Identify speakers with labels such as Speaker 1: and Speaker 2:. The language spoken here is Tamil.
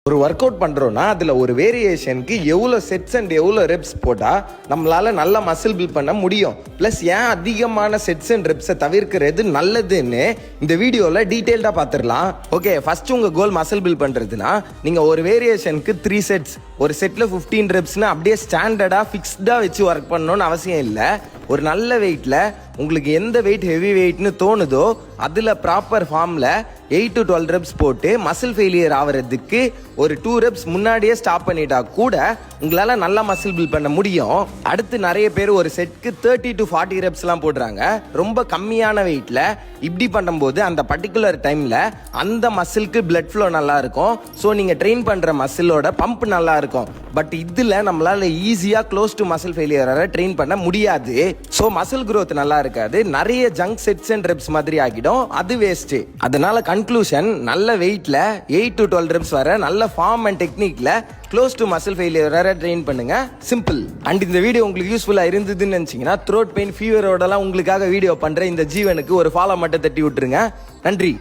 Speaker 1: ஒரு ஒர்க் அவுட் பண்ணுறோன்னா அதில் ஒரு வேரியேஷனுக்கு எவ்வளோ செட்ஸ் அண்ட் எவ்வளோ ரெப்ஸ் போட்டால் நம்மளால் நல்ல மசில் பில்ட் பண்ண முடியும். ப்ளஸ் ஏன் அதிகமான செட்ஸ் அண்ட் ரெப்ஸை தவிர்க்கிறது நல்லதுன்னு இந்த வீடியோவில் டீட்டெயில்டாக பார்த்துடலாம். ஓகே, ஃபர்ஸ்ட் உங்கள் கோல் மசில் பில்ட் பண்ணுறதுனா நீங்கள் ஒரு வேரியேஷனுக்கு 3 செட்ஸ், ஒரு செட்டில் 15 ரெப்ஸ்னு அப்படியே ஸ்டாண்டர்டாக ஃபிக்ஸ்டாக வச்சு ஒர்க் பண்ணணும்னு அவசியம் இல்லை. ஒரு நல்ல வெயிட்டில் உங்களுக்கு எந்த வெயிட் ஹெவி வெயிட்னு தோணுதோ அதில் ப்ராப்பர் ஃபார்மில் 8 to 12 ரெப்ஸ் போட்டு மசில் ஃபெயிலியர் ஆகிறதுக்கு ஒரு 2 ரெப்ஸ் முன்னாடியே ஸ்டாப் பண்ணிட்டா கூட உங்களால் நல்லா மசில் பில்ட் பண்ண முடியும். அடுத்து நிறைய பேர் ஒரு செட்க்கு 30 to 40 ரெப்ஸ்லாம் போடுறாங்க. ரொம்ப கம்மியான வெயிட்டில் இப்படி பண்ணும்போது அந்த பர்டிகுலர் டைமில் அந்த மசிலுக்கு பிளட் ஃப்ளோ நல்லா இருக்கும். ஸோ நீங்கள் ட்ரெயின் பண்ணுற மசிலோட பம்ப் நல்லா இருக்கும். பட் இதில் நம்மளால் ஈஸியாக க்ளோஸ் டு மசில் ஃபெயிலியரை ட்ரெயின் பண்ண முடியாது. ஸோ மசில் growth நல்லா இருக்காது. நிறைய ஜங்க் செட்ஸ் அண்ட் ரெப்ஸ் மாதிரி ஆகிடும், அது வேஸ்ட்டு. அதனால கன்க்ளூஷன், நல்ல வெயிட்ல 8 to 12 ரெப்ஸ் வர நல்ல ஃபார்ம் அண்ட் டெக்னிக்ல க்ளோஸ் டு மசில் ஃபெயிலியரை ட்ரெயின் பண்ணுங்க. சிம்பிள். அண்ட் இந்த வீடியோ உங்களுக்கு யூஸ்ஃபுல்லாக இருந்ததுன்னு நினச்சிங்கன்னா த்ரோட் பெயின் ஃபீவரோடலாம் உங்களுக்காக வீடியோ பண்ணுற இந்த ஜீவனுக்கு ஒரு ஃபாலோ மட்டும் தட்டி விட்டுருங்க. நன்றி.